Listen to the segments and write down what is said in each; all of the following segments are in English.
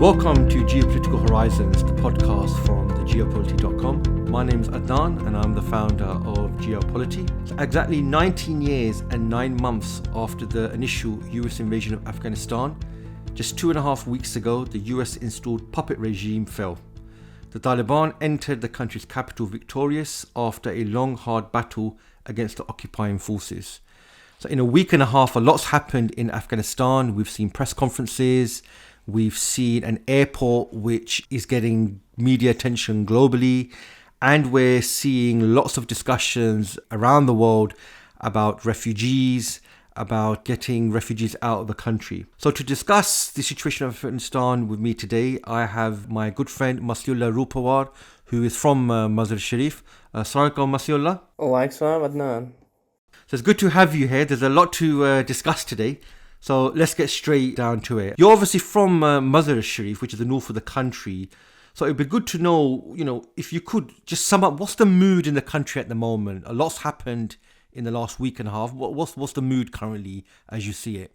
Welcome to Geopolitical Horizons, the podcast from the Geopolity.com. My name is Adnan and I'm the founder of Geopolity. Exactly 19 years and 9 months after the initial US invasion of Afghanistan, just 2.5 weeks ago, the US installed puppet regime fell. The Taliban entered the country's capital victorious after a long, hard battle against the occupying forces. So in a week and a half, a lot's happened in Afghanistan. We've seen press conferences. We've seen an airport which is getting media attention globally. And we're seeing lots of discussions around the world about refugees, about getting refugees out of the country. So to discuss the situation of Afghanistan with me today, I have my good friend Massihollah Rohparwar, who is from Mazar-i-Sharif. Assalamu alaikum, Massihollah. Waalaikum Adnan. So it's good to have you here. There's a lot to discuss today. So let's get straight down to it. You're obviously from Mazar-i-Sharif, which is the north of the country. So it'd be good to know, if you could just sum up, what's the mood in the country at the moment? A lot's happened in the last week and a half. What's the mood currently as you see it?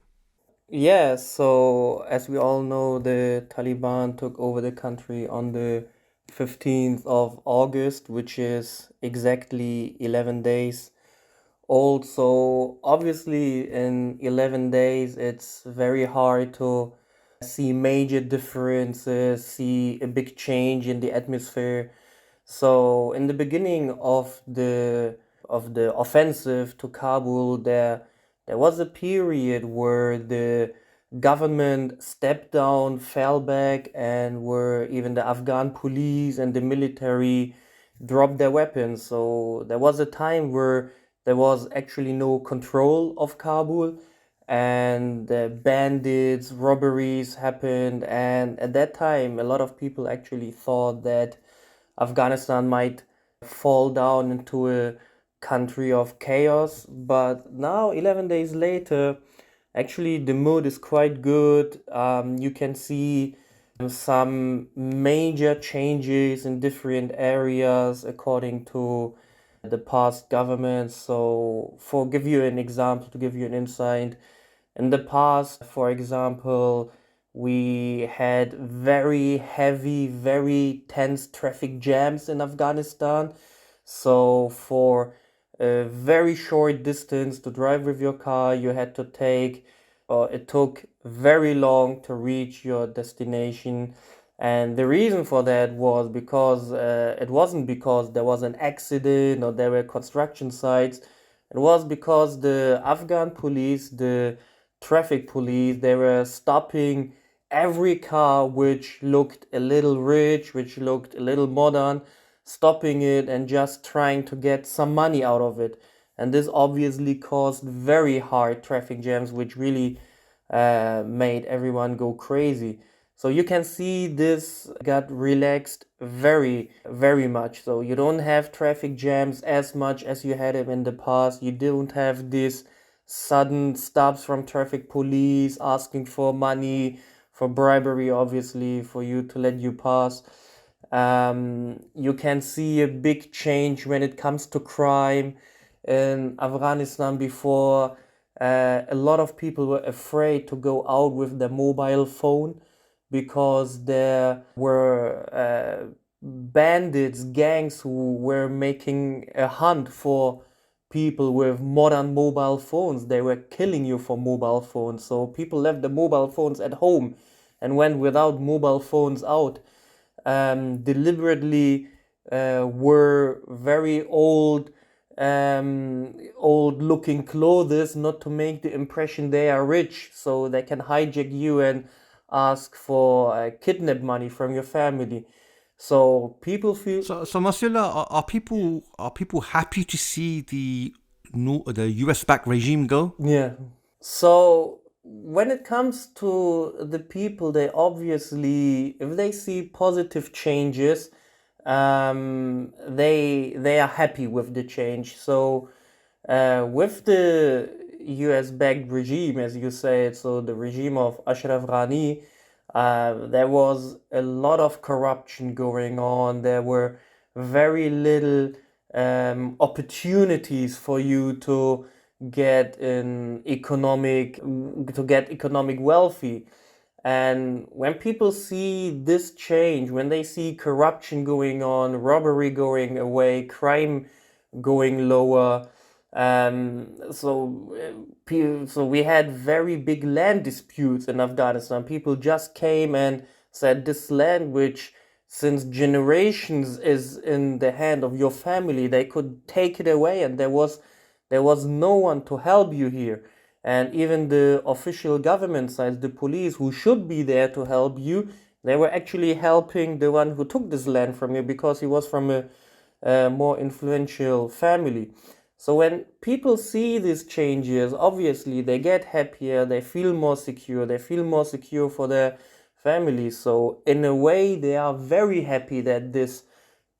Yeah, so as we all know, the Taliban took over the country on the 15th of August, which is exactly 11 days old. So obviously in 11 days, it's very hard to see major differences, see a big change in the atmosphere. So in the beginning of the offensive to Kabul, there was a period where the government stepped down, fell back, and where even the Afghan police and the military dropped their weapons. So there was a time where there was actually no control of Kabul, and bandits, robberies happened. And at that time, a lot of people actually thought that Afghanistan might fall down into a country of chaos. But now, 11 days later, actually the mood is quite good. You can see some major changes in different areas according to the past governments. So to give you an insight, in the past, for example, we had very heavy, very tense traffic jams in Afghanistan. So for a very short distance to drive with your car, you had to it took very long to reach your destination. And the reason for that was because it wasn't because there was an accident or there were construction sites. It was because the Afghan police, the traffic police, they were stopping every car which looked a little rich, which looked a little modern, stopping it and just trying to get some money out of it. And this obviously caused very hard traffic jams, which really made everyone go crazy. So you can see this got relaxed very, very much. So you don't have traffic jams as much as you had them in the past. You don't have this sudden stops from traffic police asking for money, for bribery, obviously, for you to let you pass. You can see a big change when it comes to crime. In Afghanistan before, a lot of people were afraid to go out with their mobile phone because there were bandits, gangs who were making a hunt for people with modern mobile phones. They were killing you for mobile phones. So people left the mobile phones at home and went without mobile phones out. Deliberately were very old looking clothes, not to make the impression they are rich, so they can hijack you and ask for kidnap money from your family. So people feel So Massihollah, are people happy to see the US backed regime go? yeah. So when it comes to the people, they obviously, if they see positive changes, they are happy with the change. So with the US backed regime, as you said, so the regime of Ashraf Ghani, there was a lot of corruption going on. There were very little opportunities for you to get economic wealthy. And when people see this change, when they see corruption going on, robbery going away, crime going lower, so we had very big land disputes in Afghanistan. People just came and said this land, which since generations is in the hand of your family, they could take it away, and there was no one to help you here. And even the official government side, the police, who should be there to help you, they were actually helping the one who took this land from you because he was from a more influential family. So when people see these changes, obviously they get happier, they feel more secure, for their families. So in a way, they are very happy that this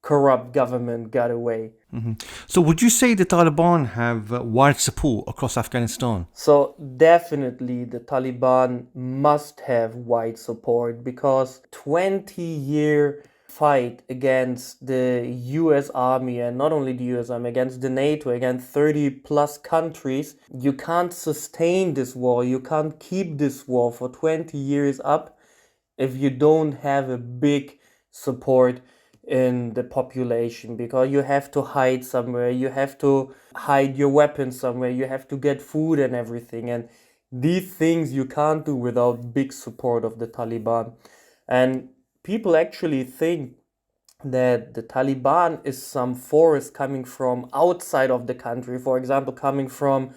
corrupt government got away. So would you say the Taliban have wide support across Afghanistan? So definitely the Taliban must have wide support because 20-year fight against the US Army, and not only the US Army, against the NATO, against 30 plus countries, you can't sustain this war, you can't keep this war for 20 years up if you don't have a big support in the population, because you have to hide somewhere, you have to hide your weapons somewhere, you have to get food and everything, and these things you can't do without big support of the Taliban. And people actually think that the Taliban is some force coming from outside of the country, for example, coming from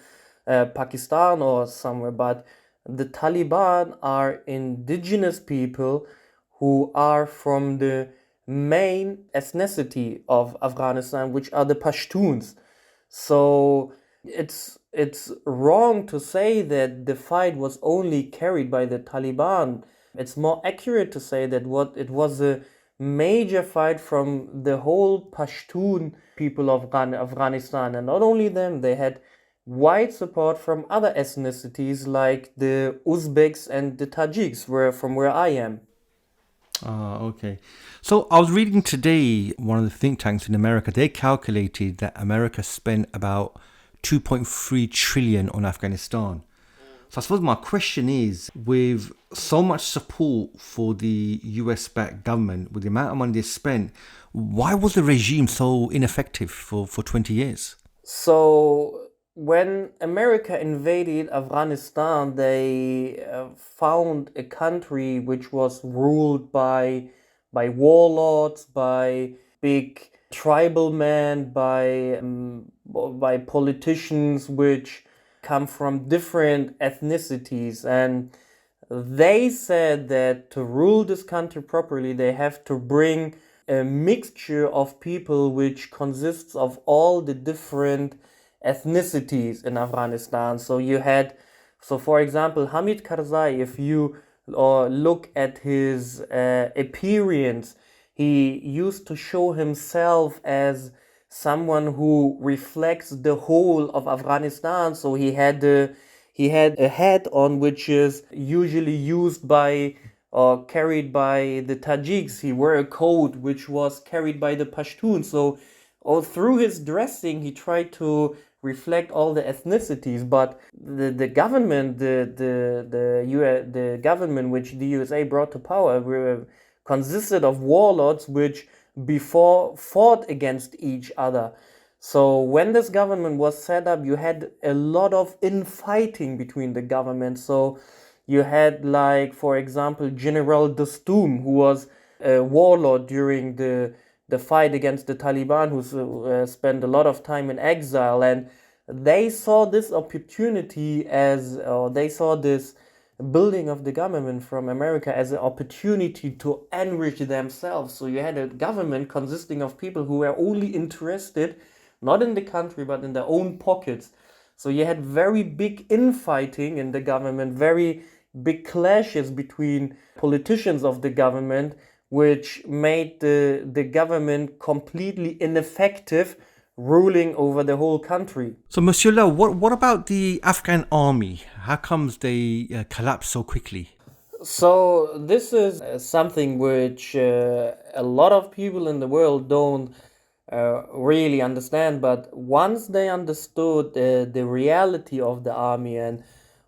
Pakistan or somewhere, but the Taliban are indigenous people who are from the main ethnicity of Afghanistan, which are the Pashtuns. So it's wrong to say that the fight was only carried by the Taliban. It's more accurate to say that what it was a major fight from the whole Pashtun people of Afghanistan, and not only them, they had wide support from other ethnicities like the Uzbeks and the Tajiks, from where I am. Okay. So I was reading today, one of the think tanks in America, they calculated that America spent about 2.3 trillion on Afghanistan. So I suppose my question is, with so much support for the US-backed government, with the amount of money they spent, why was the regime so ineffective for 20 years? So when America invaded Afghanistan, they found a country which was ruled by warlords, by big tribal men, by politicians which come from different ethnicities, and they said that to rule this country properly, they have to bring a mixture of people which consists of all the different ethnicities in Afghanistan. So for example, Hamid Karzai, if you look at his appearance, he used to show himself as someone who reflects the whole of Afghanistan. So he had a hat on which is usually used by or carried by the Tajiks. He wore a coat which was carried by the Pashtuns. So all through his dressing, he tried to reflect all the ethnicities. But the government, the government which the USA brought to power, consisted of warlords which before fought against each other. So when this government was set up, you had a lot of infighting between the governments. So you had, like, for example, General Dostum, who was a warlord during the fight against the Taliban, who spent a lot of time in exile, and they saw this opportunity they saw this building of the government from America as an opportunity to enrich themselves. So you had a government consisting of people who were only interested not in the country but in their own pockets. So you had very big infighting in the government, very big clashes between politicians of the government, which made the government completely ineffective, ruling over the whole country. So, Monsieur Lau, what about the Afghan army? How comes they collapsed so quickly? So this is something which a lot of people in the world don't really understand. But once they understood the reality of the army and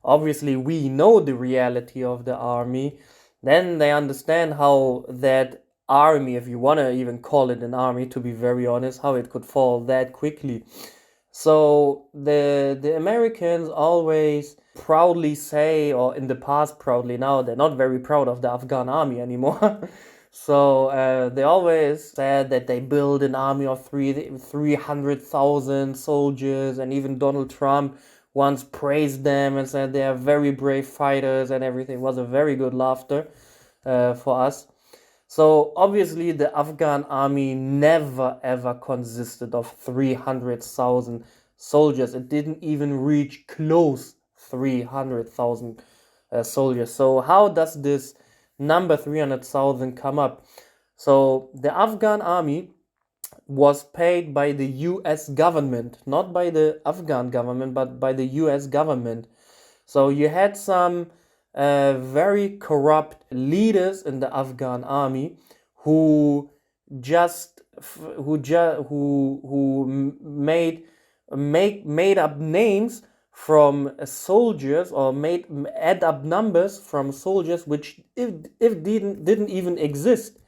obviously we know the reality of the army, then they understand how that army, if you want to even call it an army, to be very honest, how it could fall that quickly. So the Americans always proudly say, or in the past proudly, now they're not very proud of the Afghan army anymore. So they always said that they build an army of 300,000 soldiers, and even Donald Trump once praised them and said they are very brave fighters and everything. It was a very good laughter for us. So obviously the Afghan army never ever consisted of 300,000 soldiers. It didn't even reach close 300,000 soldiers. So how does this number 300,000 come up? So the Afghan army was paid by the US government, not by the Afghan government, but by the US government. So you had some very corrupt leaders in the Afghan army who just who made up names from soldiers, or add up numbers from soldiers which if didn't even exist.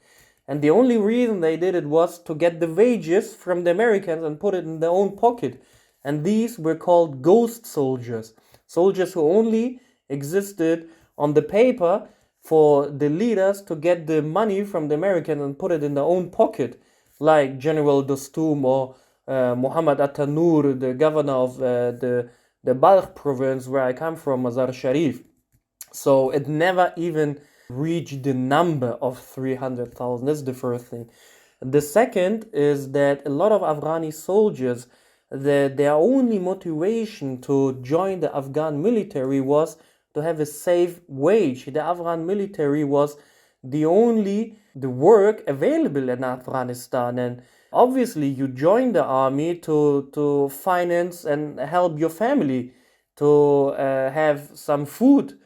And the only reason they did it was to get the wages from the Americans and put it in their own pocket. And these were called ghost soldiers. Soldiers who only existed on the paper for the leaders to get the money from the Americans and put it in their own pocket. Like General Dostum or Muhammad Atanur, the governor of the Balkh province where I come from, Mazar-i-Sharif. So it never even reached the number of 300,000. That's the first thing. The second is that a lot of Afghani soldiers, their only motivation to join the Afghan military was to have a safe wage. The Afghan military was the work available in Afghanistan, and obviously you join the army to finance and help your family, to have some food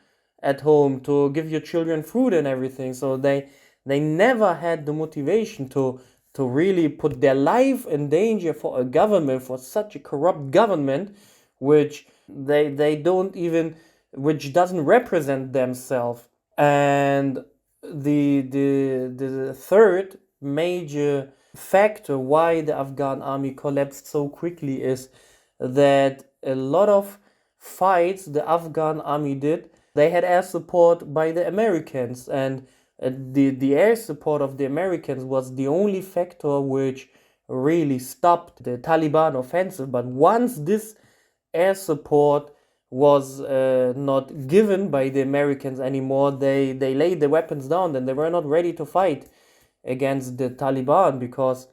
at home, to give your children food and everything. So they never had the motivation to really put their life in danger for a government, for such a corrupt government, which they don't even, which doesn't represent themselves. And the third major factor why the Afghan army collapsed so quickly is that a lot of fights the Afghan army did, they had air support by the Americans, and the air support of the Americans was the only factor which really stopped the Taliban offensive. But once this air support was not given by the Americans anymore, they laid the weapons down, and they were not ready to fight against the Taliban, because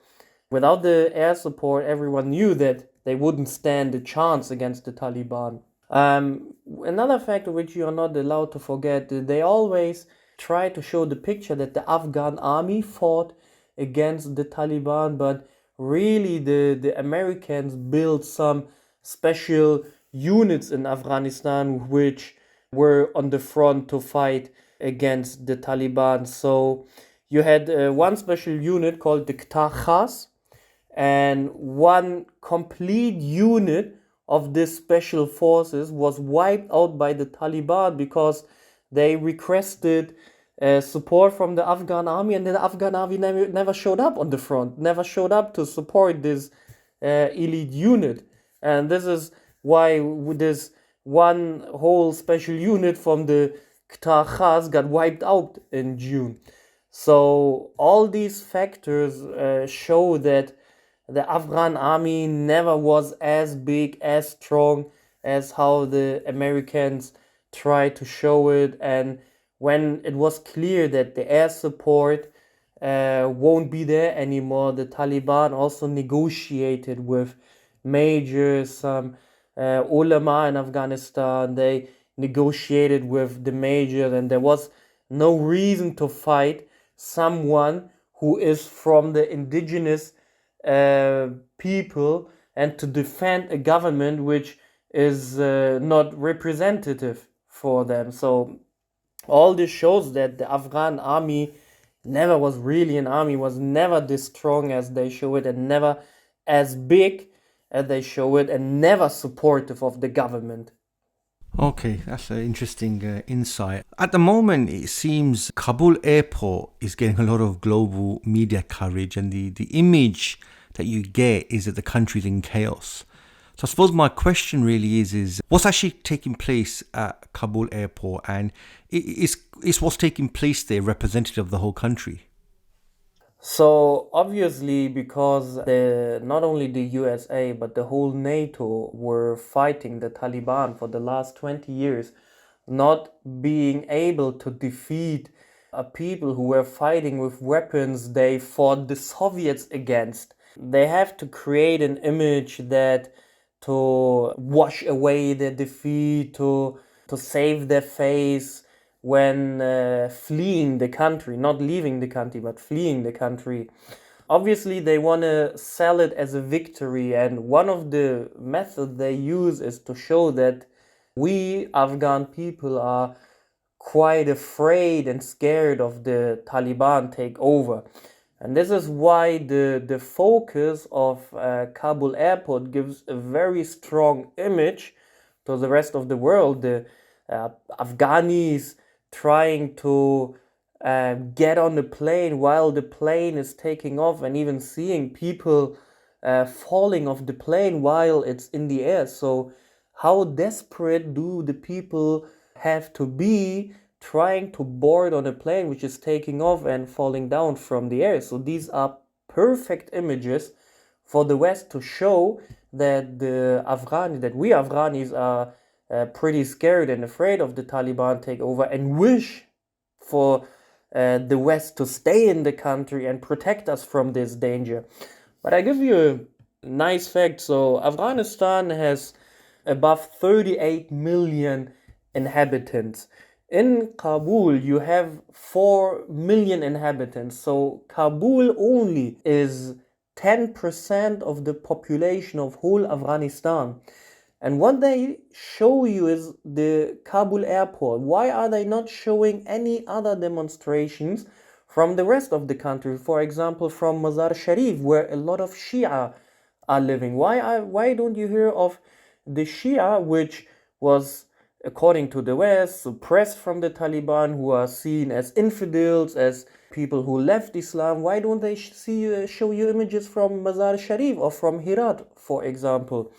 without the air support, everyone knew that they wouldn't stand a chance against the Taliban. Another factor which you are not allowed to forget, they always try to show the picture that the Afghan army fought against the Taliban, but really the Americans built some special units in Afghanistan which were on the front to fight against the Taliban. So you had one special unit called the Khas, and one complete unit of this special forces was wiped out by the Taliban because they requested support from the Afghan army, and the Afghan army never showed up on the front, never showed up to support this elite unit. And this is why this one whole special unit from the Khas got wiped out in June. So all these factors show that the Afghan army never was as big, as strong as how the Americans tried to show it. And when it was clear that the air support won't be there anymore, the Taliban also negotiated with some ulama in Afghanistan. They negotiated with the majors, and there was no reason to fight someone who is from the indigenous people, and to defend a government which is not representative for them. So all this shows that the Afghan army never was really an army, was never this strong as they show it, and never as big as they show it, and never supportive of the government. Okay, that's an interesting insight. At the moment, it seems Kabul Airport is getting a lot of global media coverage, and the image that you get is that the country's in chaos. So I suppose my question really is what's actually taking place at Kabul Airport, and is what's taking place there representative of the whole country? So obviously, because not only the USA but the whole NATO were fighting the Taliban for the last 20 years, not being able to defeat a people who were fighting with weapons they fought the Soviets against. They have to create an image that to wash away their defeat, to save their face when fleeing the country, not leaving the country, but fleeing the country. Obviously, they want to sell it as a victory, and one of the methods they use is to show that we Afghan people are quite afraid and scared of the Taliban takeover. And this is why the focus of Kabul airport gives a very strong image to the rest of the world. The Afghanis trying to get on the plane while the plane is taking off, and even seeing people falling off the plane while it's in the air. So, how desperate do the people have to be trying to board on a plane which is taking off and falling down from the air? So, these are perfect images for the West to show that that we Afghanis are pretty scared and afraid of the Taliban takeover, and wish for the West to stay in the country and protect us from this danger. But I give you a nice fact. So Afghanistan has above 38 million inhabitants. In Kabul, you have 4 million inhabitants. So Kabul only is 10% of the population of whole Afghanistan. And what they show you is the Kabul airport. Why are they not showing any other demonstrations from the rest of the country? For example, from Mazar-i-Sharif, where a lot of Shia are living. Why don't you hear of the Shia, which was, according to the West, suppressed from the Taliban, who are seen as infidels, as people who left Islam? Why don't they show you images from Mazar-i-Sharif or from Herat, for example?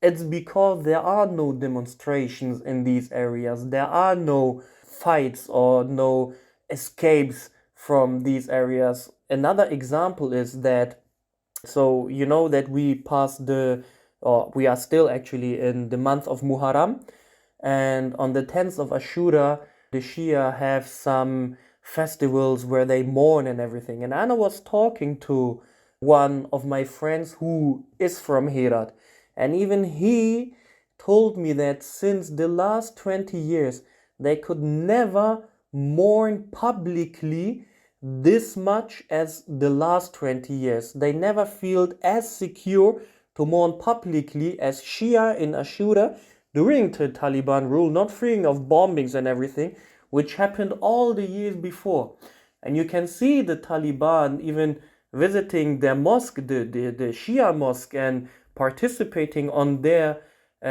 It's because there are no demonstrations in these areas. There are no fights or no escapes from these areas. Another example is that, so you know that we are still actually in the month of Muharram, and on the 10th of Ashura, the Shia have some festivals where they mourn and everything. And Anna was talking to one of my friends who is from Herat, and even he told me that since the last 20 years, they could never mourn publicly this much as the last 20 years. They never felt as secure to mourn publicly as Shia in Ashura during the Taliban rule, not fearing of bombings and everything, which happened all the years before. And you can see the Taliban even visiting their mosque, the Shia mosque, and participating on their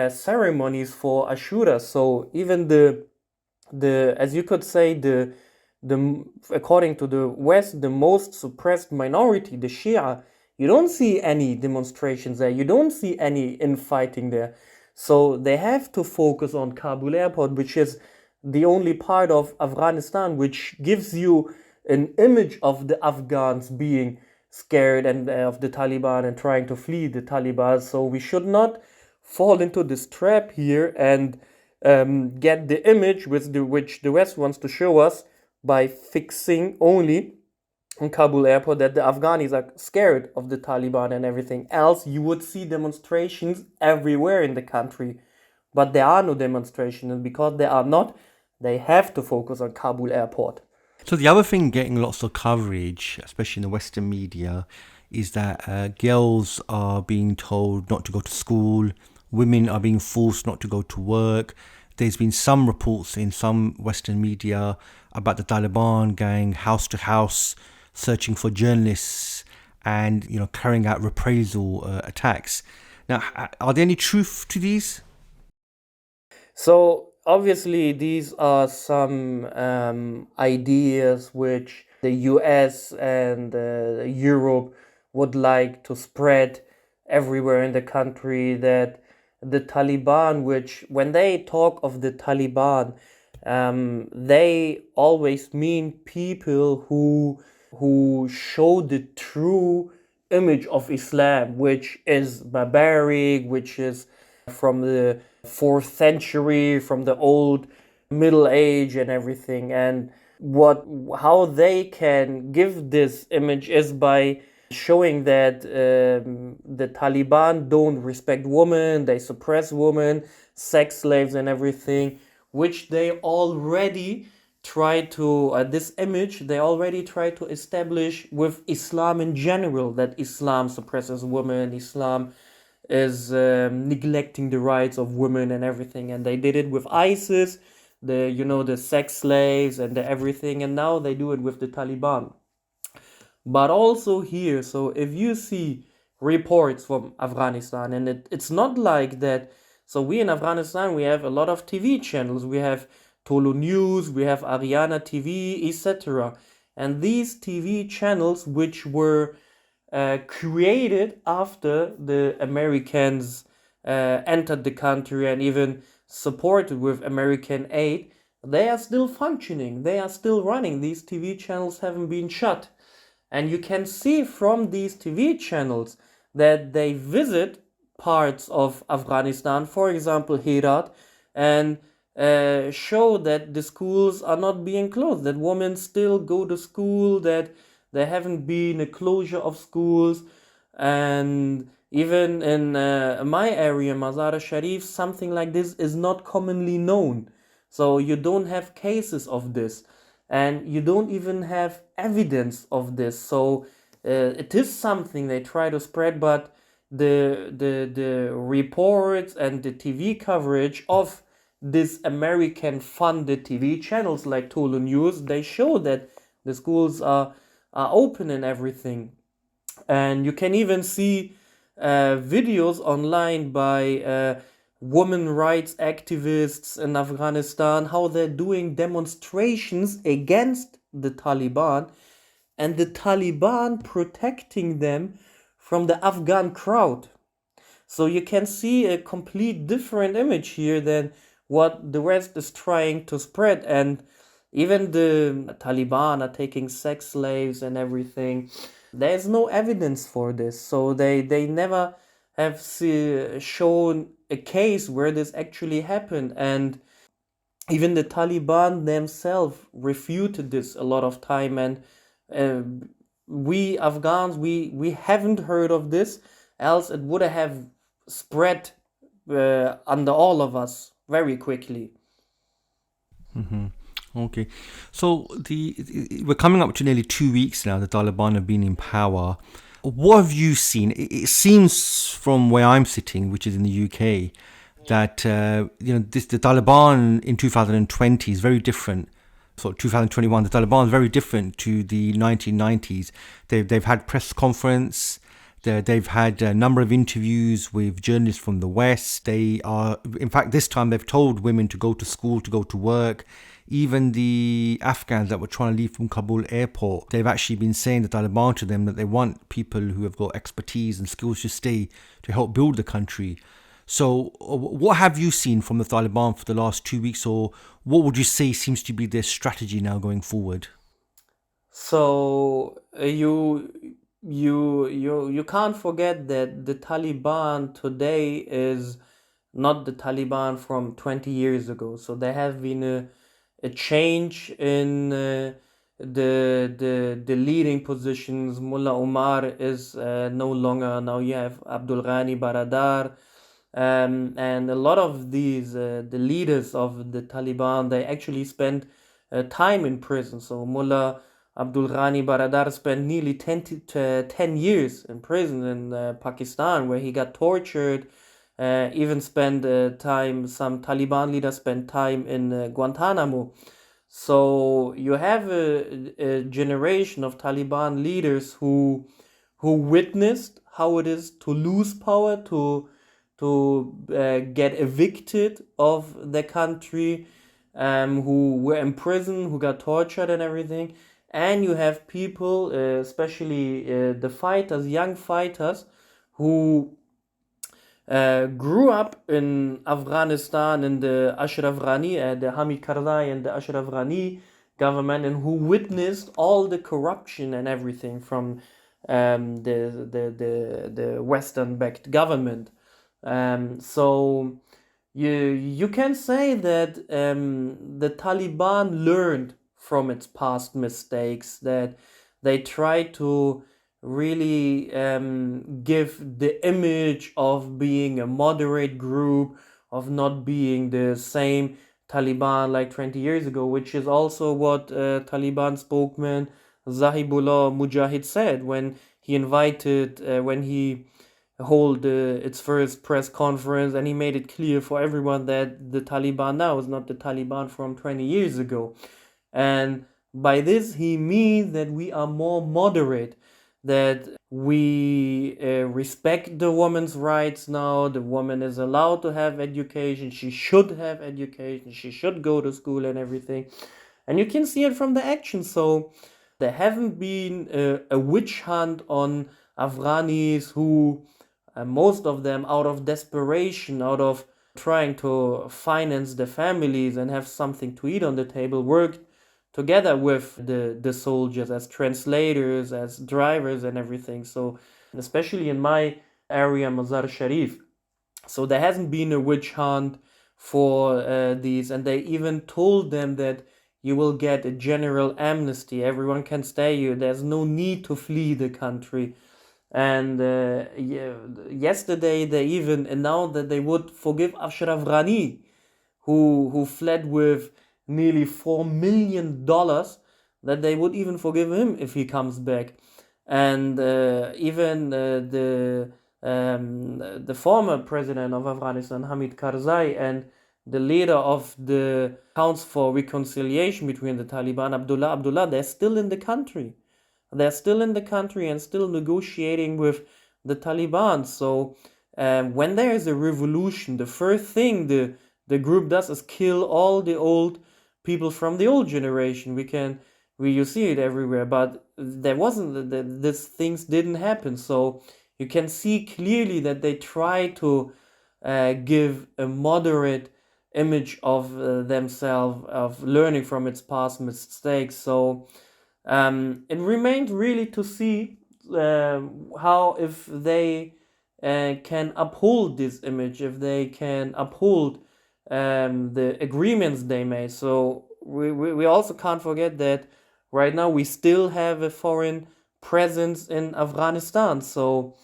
ceremonies for Ashura. So even the as you could say, the according to the West, the most suppressed minority, the Shia, you don't see any demonstrations there. You don't see any infighting there. So they have to focus on Kabul airport, which is the only part of Afghanistan which gives you an image of the Afghans being scared and of the Taliban and trying to flee the Taliban. So we should not fall into this trap here and get the image which the West wants to show us by fixing only in Kabul airport that the Afghanis are scared of the Taliban and everything else. You would see demonstrations everywhere in the country, but there are no demonstrations, and because there are not, they have to focus on Kabul airport. So the other thing getting lots of coverage, especially in the Western media, is that girls are being told not to go to school, women are being forced not to go to work. There's been some reports in some Western media about the Taliban going house to house, searching for journalists and, carrying out reprisal attacks. Now, are there any truth to these? So obviously, these are some ideas which the US and Europe would like to spread everywhere in the country. That the Taliban, which when they talk of the Taliban, they always mean people who show the true image of Islam, which is barbaric, which is from the fourth century, from the old Middle Age and everything. And what how they can give this image is by showing that the Taliban don't respect women, they suppress women, sex slaves and everything, which they already try to this image they already try to establish with Islam in general, that Islam suppresses women, Islam is neglecting the rights of women and everything. And they did it with ISIS, the sex slaves and the everything, and now they do it with the Taliban. But also here, so if you see reports from Afghanistan, and it's not like that. So we in Afghanistan, we have a lot of TV channels. We have Tolo News, we have Ariana TV, etc. And these TV channels, which were created after the Americans entered the country and even supported with American aid, they are still functioning. They are still running. These TV channels haven't been shut. And you can see from these TV channels that they visit parts of Afghanistan, for example, Herat, and show that the schools are not being closed, that women still go to school, that there haven't been a closure of schools. And even in my area, Mazar-i-Sharif, something like this is not commonly known. So you don't have cases of this, and you don't even have evidence of this. So it is something they try to spread, but the reports and the TV coverage of this American funded TV channels like Tolo News, they show that the schools are open and everything. And you can even see videos online by women rights activists in Afghanistan, how they're doing demonstrations against the Taliban, and the Taliban protecting them from the Afghan crowd. So you can see a complete different image here than what the West is trying to spread. And even the Taliban are taking sex slaves and everything. There's no evidence for this. So they never have shown a case where this actually happened. And even the Taliban themselves refuted this a lot of time. And uh, we Afghans, we haven't heard of this, else it would have spread under all of us very quickly. Okay, so we're coming up to nearly 2 weeks now. The Taliban have been in power. What have you seen? It seems from where I'm sitting, which is in the UK, that the Taliban in 2020 is very different. So 2021, the Taliban is very different to the 1990s. They've had press conference. They've had a number of interviews with journalists from the West. They are, in fact, this time they've told women to go to school, to go to work. Even the Afghans that were trying to leave from Kabul Airport, they've actually been saying, the Taliban, to them that they want people who have got expertise and skills to stay to help build the country. So what have you seen from the Taliban for the last 2 weeks, or what would you say seems to be their strategy now going forward? So you can't forget that the Taliban today is not the Taliban from 20 years ago. So there have been a change in the leading positions. Mullah Omar is no longer. Now you have Abdul Ghani Baradar, and a lot of these the leaders of the Taliban, they actually spent time in prison. So Mullah Abdul Ghani Baradar spent nearly 10 years in prison in Pakistan, where he got tortured. Even spent time, some Taliban leaders spent time in Guantanamo. So you have a generation of Taliban leaders who witnessed how it is to lose power, to get evicted of the country, who were in prison, who got tortured and everything. And you have people, especially the fighters, young fighters, who grew up in Afghanistan in the Ashraf Ghani, the Hamid Karzai and the Ashraf Ghani government, and who witnessed all the corruption and everything from the Western-backed government. So you can say that the Taliban learned from its past mistakes, that they tried to really give the image of being a moderate group, of not being the same Taliban like 20 years ago, which is also what Taliban spokesman Zabihullah Mujahid said when he invited, when he hold its first press conference, and he made it clear for everyone that the Taliban now is not the Taliban from 20 years ago. And by this he means that we are more moderate, that we respect the woman's rights now. The woman is allowed to have education, she should have education, she should go to school and everything. And you can see it from the action. So there haven't been a witch hunt on Afghanis who, most of them out of desperation, out of trying to finance their families and have something to eat on the table, worked together with the soldiers as translators, as drivers and everything. So especially in my area, Mazar-i-Sharif, so there hasn't been a witch hunt for these, and they even told them that you will get a general amnesty, everyone can stay here, there's no need to flee the country. And yesterday they even announced that they would forgive Ashraf Ghani, who fled with nearly $4 million, that they would even forgive him if he comes back. And even the former president of Afghanistan, Hamid Karzai, and the leader of the Council for Reconciliation between the Taliban, Abdullah, they're still in the country. They're still in the country and still negotiating with the Taliban. So when there is a revolution, the first thing the group does is kill all the old people from the old generation. You see it everywhere, but there wasn't, these things didn't happen. So you can see clearly that they try to give a moderate image of themselves, of learning from its past mistakes. So it remains really to see how, if they can uphold this image, if they can uphold the agreements they made. So we also can't forget that right now we still have a foreign presence in Afghanistan. So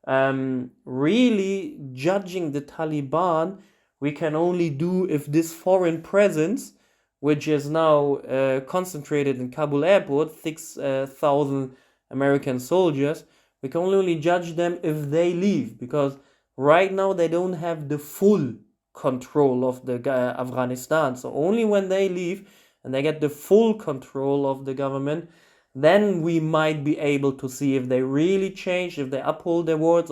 really judging the Taliban, we can only do if this foreign presence, which is now concentrated in Kabul Airport, 6,000 American soldiers, we can only judge them if they leave, because right now they don't have the full control of the Afghanistan. So only when they leave and they get the full control of the government, then we might be able to see if they really changed, if they uphold their words,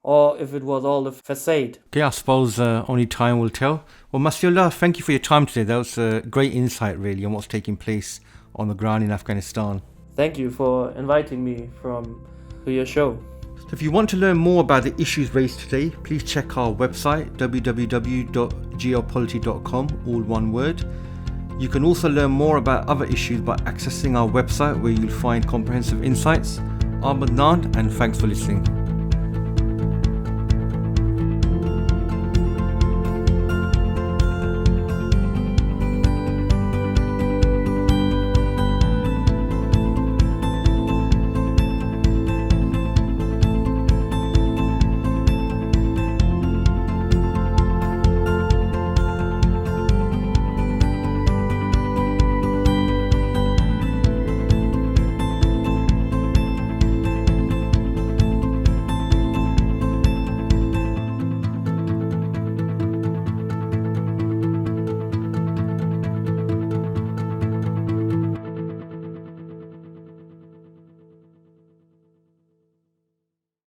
or if it was all a facade. Okay, I suppose only time will tell. Well, Massihollah, thank you for your time today. That was a great insight really on what's taking place on the ground in Afghanistan. Thank you for inviting me to your show. So if you want to learn more about the issues raised today, please check our website, www.geopolity.com, all one word. You can also learn more about other issues by accessing our website, where you'll find comprehensive insights. I'm Adnan, and thanks for listening.